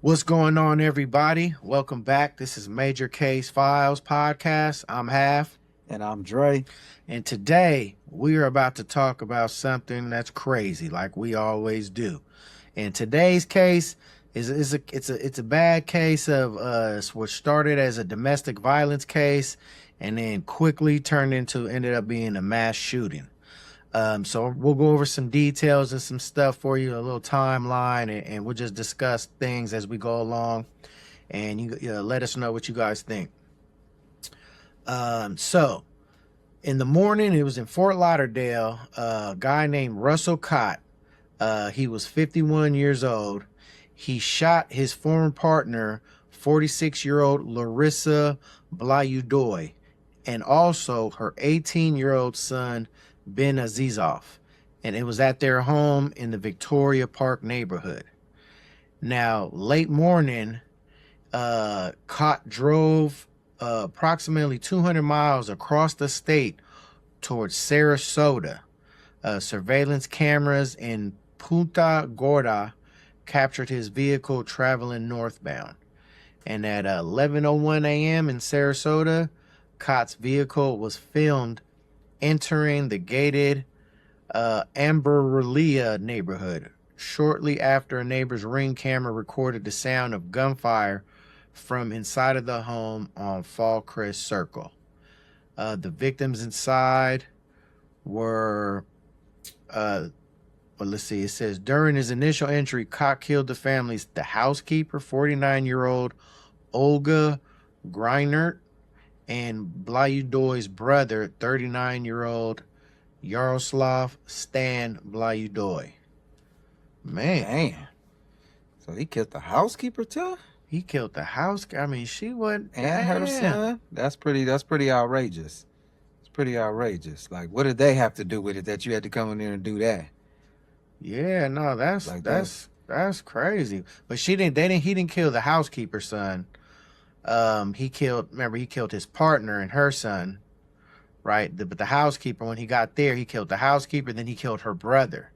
What's going on, everybody? Welcome back. This is Major Case Files Podcast. I'm Half. And I'm Dre. And today we are about to talk about something that's crazy, like we always do. And today's case is a bad case of what started as a domestic violence case and then quickly ended up being a mass shooting. So we'll go over some details and some stuff for you, a little timeline, and we'll just discuss things as we go along. And you let us know what you guys think. So in the morning, it was in Fort Lauderdale. A guy named Russell Cott. He was 51 years old. He shot his former partner, 46-year-old Larissa Blayudoy, and also her 18-year-old son, Ben Azizov, and it was at their home in the Victoria Park neighborhood. Now, late morning, Cott drove approximately 200 miles across the state towards Sarasota. Surveillance cameras in Punta Gorda captured his vehicle traveling northbound. And at 11:01 a.m. in Sarasota, Cott's vehicle was filmed entering the gated Amberlea neighborhood. Shortly after, a neighbor's Ring camera recorded the sound of gunfire from inside of the home on Fall Crest Circle. The victims inside were, let's see, it says, during his initial entry, Cott killed the housekeeper, 49-year-old Olga Greinert, and Blayudoy's brother, 39-year-old Yaroslav Stan Blayudoy. Man. So he killed the housekeeper too? He killed the house. I mean, she wasn't. And her son? That's pretty outrageous. It's pretty outrageous. Like, what did they have to do with it that you had to come in there and do that? Yeah, no, that's crazy. But he didn't kill the housekeeper's son. He killed his partner and her son, right? But the housekeeper, when he got there, he killed the housekeeper, then he killed her brother.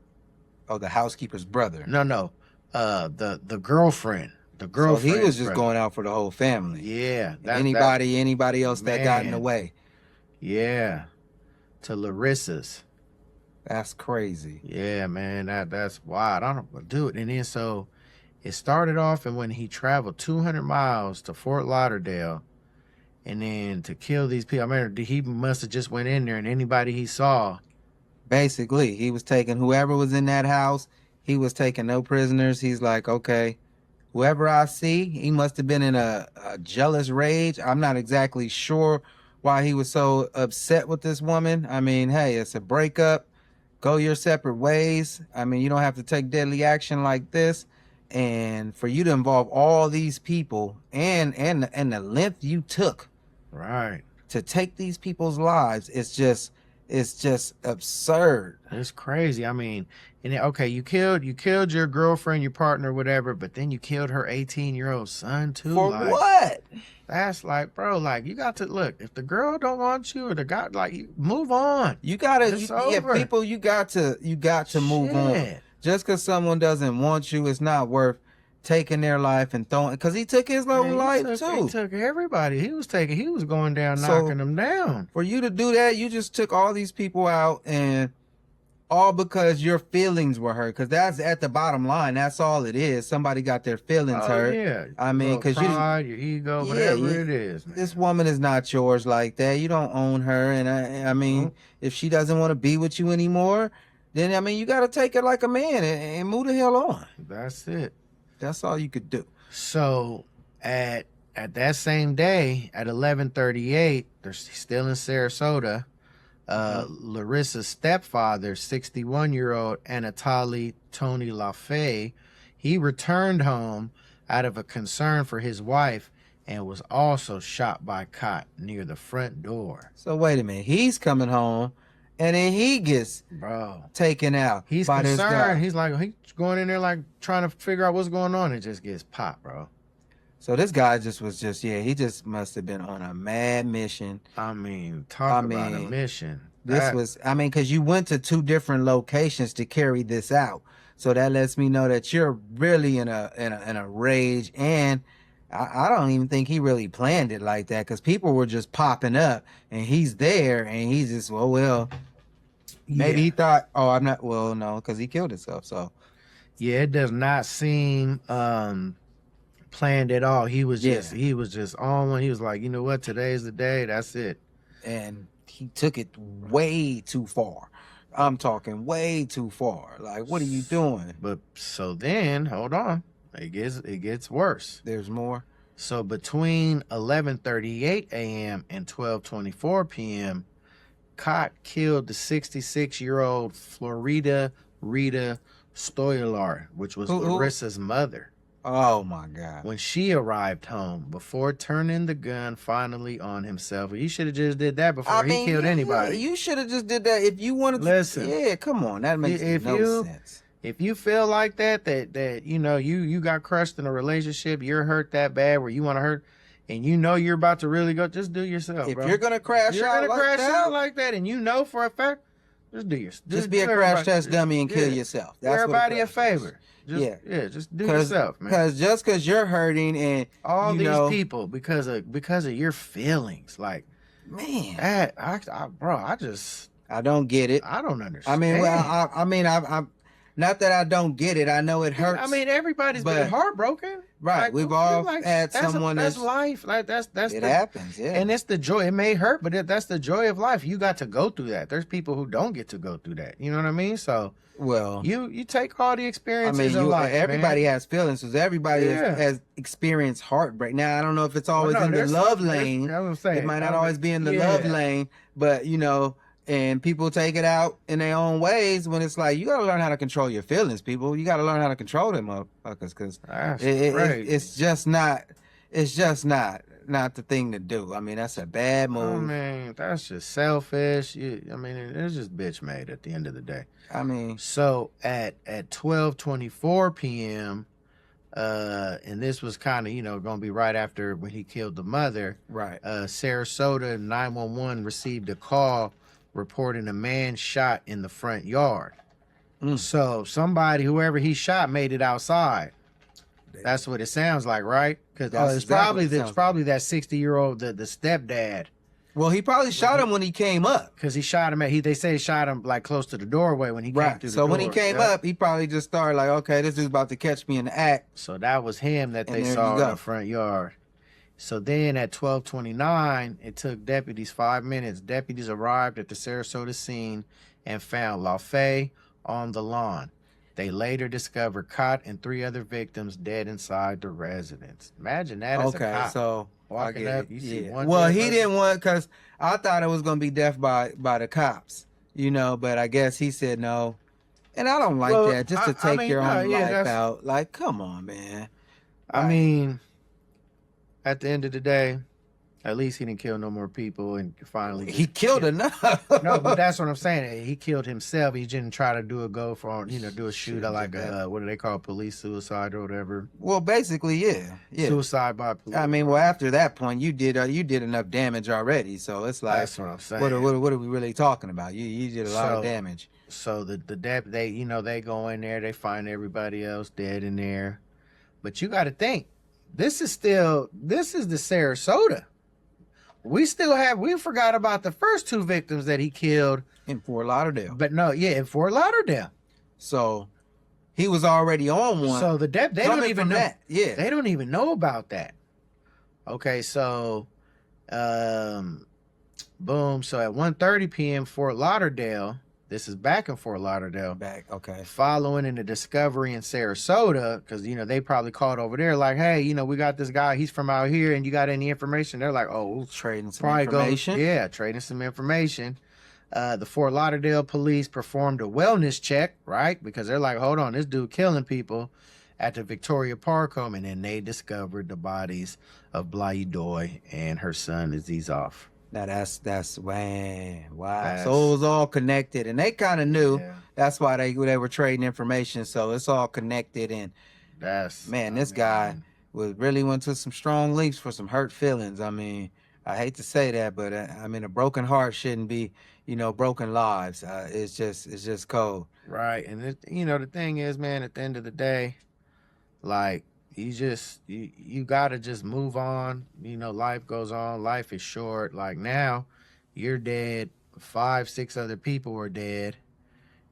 Oh, the housekeeper's brother. No. The girlfriend. The girlfriend. So he was just going out for the whole family. Yeah. Anybody else that got in the way. Yeah. To Larissa's. That's crazy. Yeah, man. That's wild. I don't do it. And then so it started off, and when he traveled 200 miles to Fort Lauderdale, and then to kill these people, I remember he must have just went in there, and anybody he saw. Basically, he was taking whoever was in that house. He was taking no prisoners. He's like, okay, whoever I see, he must have been in a jealous rage. I'm not exactly sure why he was so upset with this woman. I mean, hey, it's a breakup. Go your separate ways. I mean, you don't have to take deadly action like this. And for you to involve all these people and the length you took, right, to take these people's lives, it's just absurd. It's crazy. I mean, and okay, you killed your girlfriend, your partner, whatever, but then you killed her 18-year-old son too. For like, what? That's like, bro, like, you got to look. If the girl don't want you, or the guy, like, you move on. You gotta, people, you got to move on. Just because someone doesn't want you, it's not worth taking their life and throwing. Because he took his own life too. He took everybody. He was going down, knocking them down. For you to do that, you just took all these people out, and all because your feelings were hurt. Because that's at the bottom line. That's all it is. Somebody got their feelings hurt. Yeah. I mean, because your ego, whatever it is. Man. This woman is not yours like that. You don't own her, and I mean, if she doesn't want to be with you anymore, then, I mean, you got to take it like a man and move the hell on. That's it. That's all you could do. So at that same day, at 11:38, they're still in Sarasota. Larissa's stepfather, 61-year-old Anatoly Tony LaFay, he returned home out of a concern for his wife and was also shot by Cott near the front door. So wait a minute. He's coming home. And then he gets taken out. He's by concerned. This guy. He's like, he's going in there like trying to figure out what's going on. It just gets popped, bro. So this guy he just must have been on a mad mission. I mean, talk about a mission. This was, I mean, because you went to 2 different locations to carry this out, so that lets me know that you're really in a rage. And I don't even think he really planned it like that, because people were just popping up, and he's there, and he's just, well, maybe Yeah. he thought, oh, I'm not. Well, no, because he killed himself. So Yeah, it does not seem planned at all. He was yeah, just on one. He was like, you know what, today's the day. That's it. and he took it way too far. I'm talking way too far. Like, what are you doing? But so then, hold on, it gets worse. There's more. So between 11:38 a.m. and 12:24 p.m., Cott killed the 66-year-old Florida Rita Stoylar, which was Who? Larissa's mother, Oh my God. when she arrived home before turning the gun finally on himself. He should have just did that before he killed anybody. You should have just did that if you wanted Listen, to. Yeah, come on. That makes if no you- sense. if you feel like that you know you got crushed in a relationship, you're hurt that bad where you want to hurt, and you know you're about to really go, just do yourself, If bro. you're gonna crash You're out gonna like crash that, out like that, and you know for a fact, just do your just be a do crash everybody- test dummy and kill yeah. yourself. Do That's everybody a what crash is. favor. Just, Yeah. just do yourself, man. Because just because you're hurting and All you these know, people because of your feelings, like man, that, I don't get it. I don't understand. I mean, well, I mean, I'm not that I don't get it. I know it hurts. I mean, everybody's been but- heartbroken. Right, Like, we've all like, had that's someone that's that's life. Like that's it the, happens. Yeah, and it's the joy. It may hurt, but that's the joy of life. You got to go through that. There's people who don't get to go through that. You know what I mean? So well, you take all the I experiences mean, of life. everybody man. has feelings, because everybody Yeah. has experienced heartbreak. Now, I don't know if it's always Well, no, in the there's love some- there's- lane. that's what I'm saying. It might not I mean, always be in the love yeah. lane, but and people take it out in their own ways. When it's like, you got to learn how to control your feelings, people. You got to learn how to control them motherfuckers, because That's crazy. it's just not the thing to do. I mean, that's a bad I move. mean, that's just selfish. I mean, it's just bitch made at the end of the day. I mean, So at 12:24 p.m., and this was kind of going to be right after when he killed the mother. right. Sarasota 911 received a call reporting a man shot in the front yard. Mm. So somebody, whoever he shot, made it outside. That's what it sounds like, right? Because That's it's exactly what it sounds probably that 60-year-old, the stepdad. Well, he probably shot him when he came up. Because he shot him they say he shot him like close to the doorway when he came Right. through the So door. when he came Yeah. up, he probably just started like, okay, this is about to catch me in the act. So that was him that And they there saw you in go. the front yard. So then at 12:29, it took deputies 5 minutes. Deputies arrived at the Sarasota scene and found LaFay on the lawn. They later discovered Cott and 3 other victims dead inside the residence. Imagine that as a Okay, cop. so I Walking get up, it. you see Yeah. one Well, dead he person. didn't want, because I thought it was gonna be death by the cops, but I guess he said no. And I don't like Well, that, just to I take mean, your no, own yeah, life that's- out. Like, come on, man. I mean, at the end of the day, at least he didn't kill no more people and finally He killed enough. No, but that's what I'm saying. He killed himself. He didn't try to do a go for, do a shoot like what do they call police suicide or whatever? Well, basically, yeah. Suicide by police. I mean, well, after that point, you did enough damage already. So it's like, That's what I'm saying. what are we really talking about? You did a lot of damage. So the they go in there, they find everybody else dead in there, but you got to think, this is the Sarasota. We forgot about the first 2 victims that he killed In Fort Lauderdale. But no, yeah, in Fort Lauderdale. So he was already on one. So they don't even know that. Yeah. They don't even know about that. Okay, so boom. So at 1:30 p.m. Fort Lauderdale, this is back in Fort Lauderdale. Back. Okay. Following in the discovery in Sarasota, because they probably called over there like, hey, we got this guy, he's from out here, and you got any information? They're like, oh, we'll Trading some probably information. trading some information. The Fort Lauderdale police performed a wellness check, right? Because they're like, hold on, this dude killing people at the Victoria Park home, and then they discovered the bodies of Blythe Doy and her son Aziz off. Now that's wow. So it was all connected, and they kind of knew. Yeah. That's why they were trading information. So it's all connected, and this guy really went to some strong leaps for some hurt feelings. I mean, I hate to say that, but I mean, a broken heart shouldn't be, broken lives. It's just cold. Right. And the thing is, man, at the end of the day, like you gotta just move on. Life goes on. Life is short. Like now, you're dead. 5, 6 other people are dead.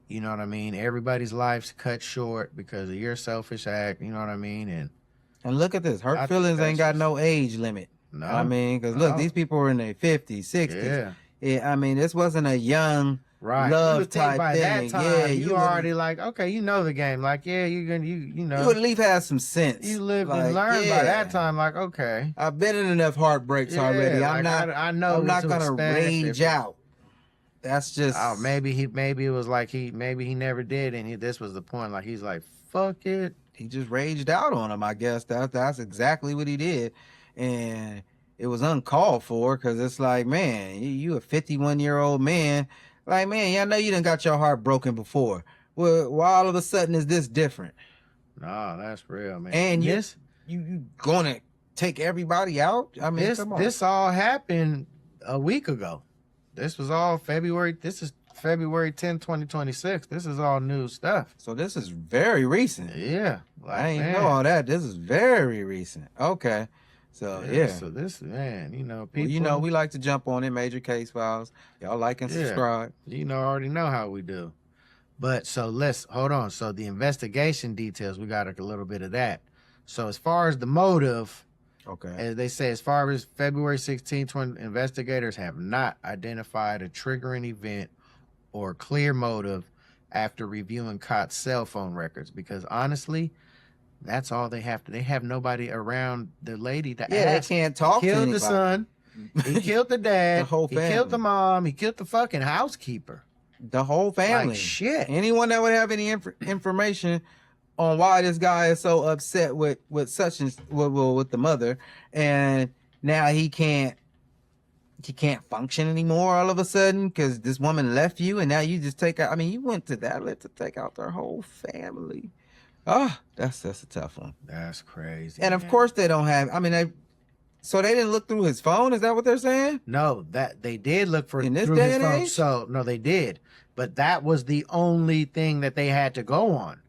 You know what I mean? Everybody's life's cut short because of your selfish act. You know what I mean? And look at this. I Hurt think feelings that's ain't got just no age limit. I no, mean, because look, no. these people were in their 50s, 60s. Yeah. Yeah, I mean, this wasn't a young Right. You love would think type by that thing. time Yeah, you you would already like, okay, you know the game. Like, yeah, you know, at least have some sense. you lived and Like, learned by that yeah, time. Like, okay, I've been in enough heartbreaks already. yeah, like I know I'm what not to gonna expect. rage out. That's Oh, just, maybe it was like maybe he never did, and this was the point. Like he's like, fuck it. he just raged out on him. I guess that's exactly what he did, and it was uncalled for because it's like, man, you a 51-year-old man. Like, man, yeah, I know you done got your heart broken before. Well, why all of a sudden is this different? No, that's real, man. And This you gonna take everybody out? I mean, come on. this all happened a week ago. This was all February. This is February 10th, 2026. This is all new stuff. So this is very recent. Yeah. Like, I ain't man. know all that. This is very recent. Okay. So yeah. So this, man, Well, people. we like to jump on it, Major Case Files. Y'all like and Yeah. subscribe. Already know how we do. But so let's hold on. So the investigation details, we got a little bit of that. So as far as the motive, Okay. as they say, as far as February 16th, when investigators have not identified a triggering event or clear motive after reviewing Cott's cell phone records, because honestly, that's all they have to. They have nobody around the lady to Yeah, ask. they can't talk He to killed anybody. the son. He killed the dad. The whole He killed family. the mom. He killed the fucking housekeeper. The whole family. Like shit. Anyone that would have any information on why this guy is so upset with such and with the mother, and now he can't function anymore all of a sudden because this woman left you, and now you just take out. I mean, you went to that length to take out their whole family. Oh, that's a tough one. That's crazy. And of man. course they don't have. I mean, so they didn't look through his phone. Is that what they're saying? No, that they did look for In this through day his and phone. age? So no, they did, but that was the only thing that they had to go on.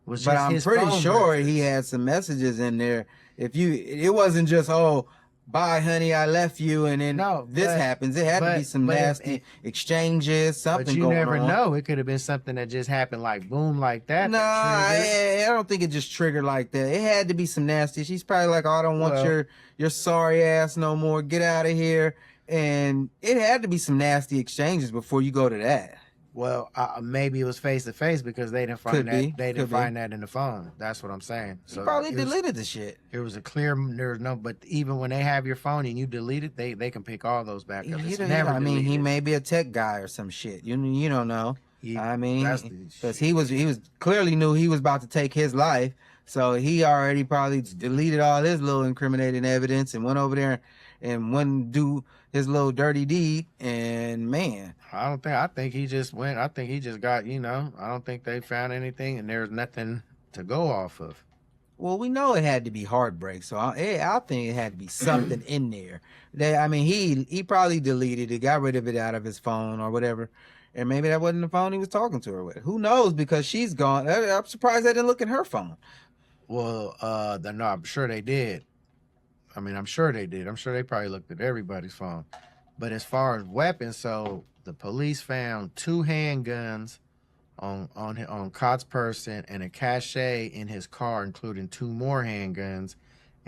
Was But just I'm his pretty phone sure records. he had some messages in there. It wasn't just, oh, bye, honey, I left you, and then No, this but- happens. It had to be but- some but if- nasty exchanges, something But you going never on. know. It could have been something that just happened, like boom, like that. Nah, that triggered. I don't think it just triggered like that. It had to be some nasty. She's probably like, oh, I don't want Well- your sorry ass no more. Get out of here. And it had to be some nasty exchanges before you go to that. Well, maybe it was face to face because they didn't find Could that. be, They didn't could be. find that in the phone. That's what I'm saying. He So probably it was- deleted the shit. There was a clear. There's no. But even when they have your phone and you delete it, they can pick all those back up. It's never. I mean, he deleted. may be a tech guy or some shit. You don't know. I mean, that's the because he was clearly knew he was about to take his life, so he already probably deleted all his little incriminating evidence and went over there and went and do his little dirty deed. And man, I don't think. I think he just went. I think he just got. I don't think they found anything, and there's nothing to go off of. well, we know it had to be heartbreak, so I think it had to be something in there. I mean, he probably deleted it, got rid of it out of his phone or whatever. And maybe that wasn't the phone he was talking to her with. Who knows? Because she's gone. I'm surprised they didn't look at her phone. Well, no, I'm sure they did. I mean, I'm sure they did. I'm sure they probably looked at everybody's phone. But as far as weapons, so the police found 2 handguns on Cott's person and a cache in his car, including 2 more handguns,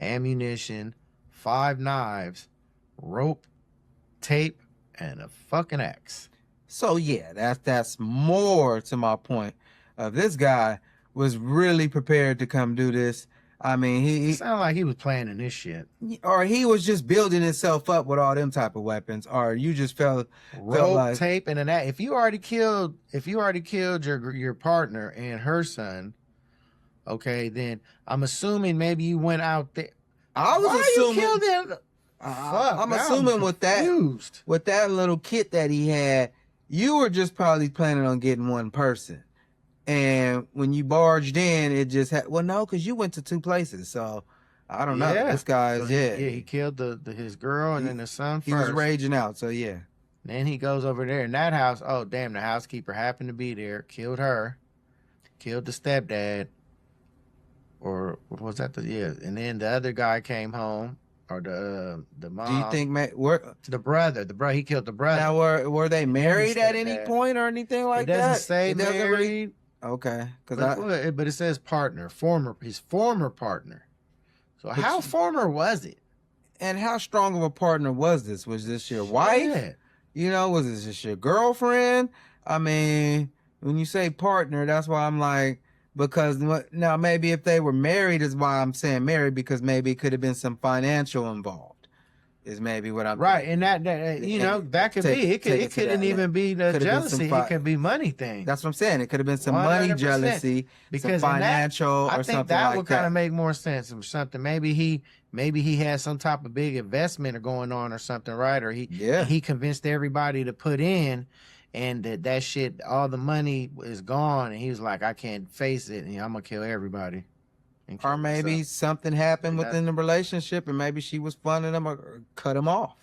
ammunition, 5 knives, rope, tape, and a fucking axe. So yeah, that's more to my point. This guy was really prepared to come do this. I mean, It he sounded like he was planning this shit. or he was just building himself up with all them type of weapons, or you just felt Rope, like tape, and an axe. If you already killed your partner and her son, okay, then I'm assuming maybe you went out there. I was Why assuming. you killed him? Fuck, I'm now assuming with that confused. with that little kit that he had, you were just probably planning on getting one person. And when you barged in, it just had, well, no, because you went to 2 places. So I don't know. Yeah. This guy So is, he killed his girl and then the son he was first. raging out. So yeah. Then he goes over there in that house. Oh, damn, the housekeeper happened to be there, killed her, killed the stepdad, or what was that? Yeah. And then the other guy came home, or the Do you mom, think, man, were the brother, he killed the now brother. were they And then the married at any stepdad. point or anything It like doesn't that? say It doesn't really. married, Okay, because but I. but it says partner, his former partner. So But how former was it? and how strong of a partner was this? Was this your wife? Shit. You know, was this just your girlfriend? I mean, when you say partner, that's why I'm like, because now maybe if they were married is why I'm saying married, because maybe it could have been some financial involved. Is maybe what I'm Right, thinking. and that you know that could be. Take It it to couldn't that even level. be the Could have been some jealousy. It could be money thing. That's what I'm saying. It could have been some money 100%. jealousy, some Because in that, financial I or think something that like would kind that. of make more sense or something. Maybe he had some type of big investment or going on or something, right? Or Yeah. he convinced everybody to put in, and that shit, all the money is gone, and he was like, I can't face it, and I'm gonna kill everybody. And Or kill maybe myself. something happened And that, within the relationship and maybe she was funding him or cut him off.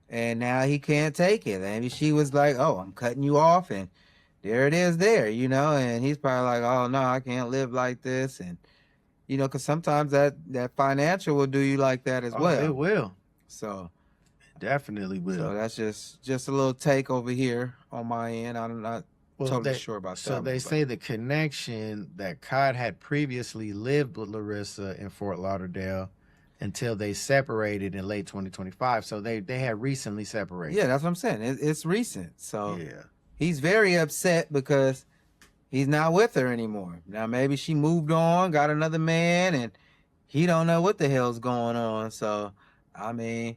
And now he can't take it. Maybe she was like, oh, I'm cutting you off. And there it is there, you know. And he's probably like, oh, no, I can't live like this. And, you know, because sometimes that financial will do you like that as well. it will. So It definitely will. So that's just a little take over here on my end. I'm not totally sure about that. So they say the connection that Cod had previously lived with Larissa in Fort Lauderdale until they separated in late 2025. So they had recently separated. Yeah, that's what I'm saying. It's recent. So yeah, he's very upset because he's not with her anymore. Now maybe she moved on, got another man, and he don't know what the hell's going on. So I mean,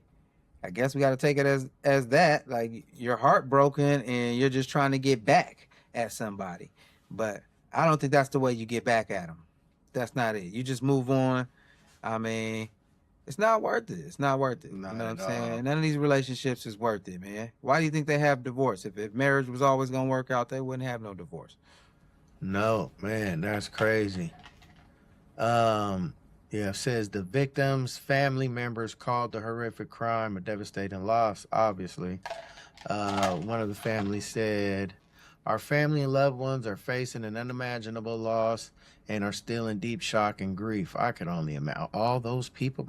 I guess we got to take it as that. Like you're heartbroken and you're just trying to get back at somebody. But I don't think that's the way you get back at them. That's not it. You just move on. I mean, it's not worth it. It's not worth it. Not you know what I'm at saying? all. None of these relationships is worth it, man. Why do you think they have divorce? If marriage was always gonna work out, they wouldn't have no divorce. No, man, that's crazy. Yeah, it says the victims' family members called the horrific crime a devastating loss, obviously. One of the families said, our family and loved ones are facing an unimaginable loss and are still in deep shock and grief. I could only imagine all those people.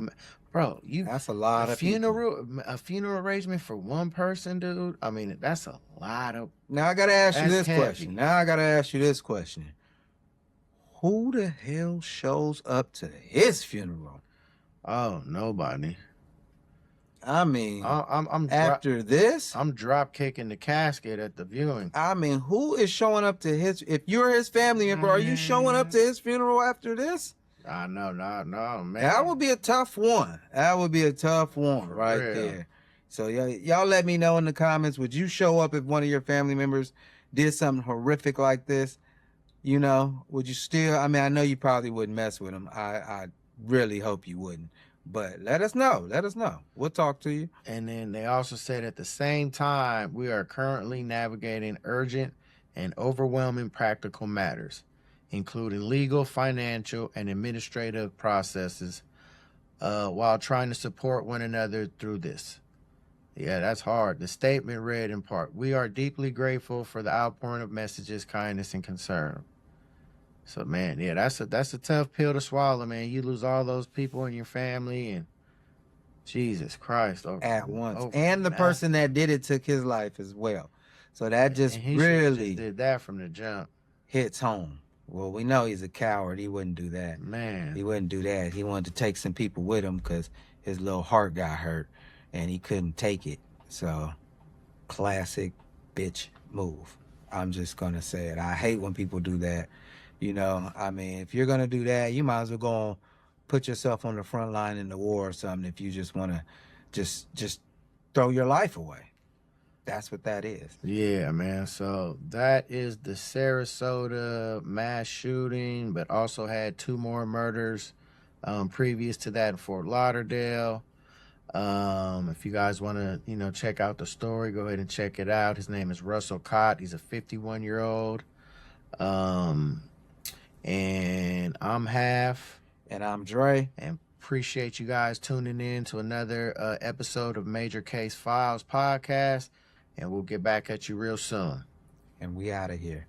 Bro, That's a lot of people. A funeral arrangement for one person, dude. I mean, that's a lot of. Now I gotta ask you That's this heavy. question. Now I gotta ask you this question. Who the hell shows up to his funeral? Oh, nobody. I mean, I'm after this, I'm drop kicking the casket at the viewing. I mean, who is showing up to his? If you're his family member, are you showing up to his funeral after this? I know, no, man. That would be a tough one. That would be a tough one right there. So y'all let me know in the comments. Would you show up if one of your family members did something horrific like this? You know, would you still? I mean, I know you probably wouldn't mess with him. I really hope you wouldn't. But let us know. Let us know. We'll talk to you. And then they also said at the same time, we are currently navigating urgent and overwhelming practical matters, including legal, financial, and administrative processes, while trying to support one another through this. Yeah, that's hard. The statement read in part, we are deeply grateful for the outpouring of messages, kindness, and concern. So, man, yeah, that's a tough pill to swallow, man. You lose all those people in your family and Jesus Christ. At once. And the person that did it took his life as well. So that just really did that from the jump. Hits home. Well, we know he's a coward. He wouldn't do that. Man. He wouldn't do that. He wanted to take some people with him because his little heart got hurt and he couldn't take it. So, classic bitch move. I'm just going to say it. I hate when people do that. You know, I mean, if you're going to do that, you might as well go and put yourself on the front line in the war or something if you just want to just throw your life away. That's what that is. Yeah, man. So that is the Sarasota mass shooting, but also had 2 more murders previous to that in Fort Lauderdale. If you guys want to, check out the story, go ahead and check it out. His name is Russell Cott. He's a 51-year-old. And I'm Half. And I'm Dre. And appreciate you guys tuning in to another episode of Major Case Files podcast. and we'll get back at you real soon. And we out of here.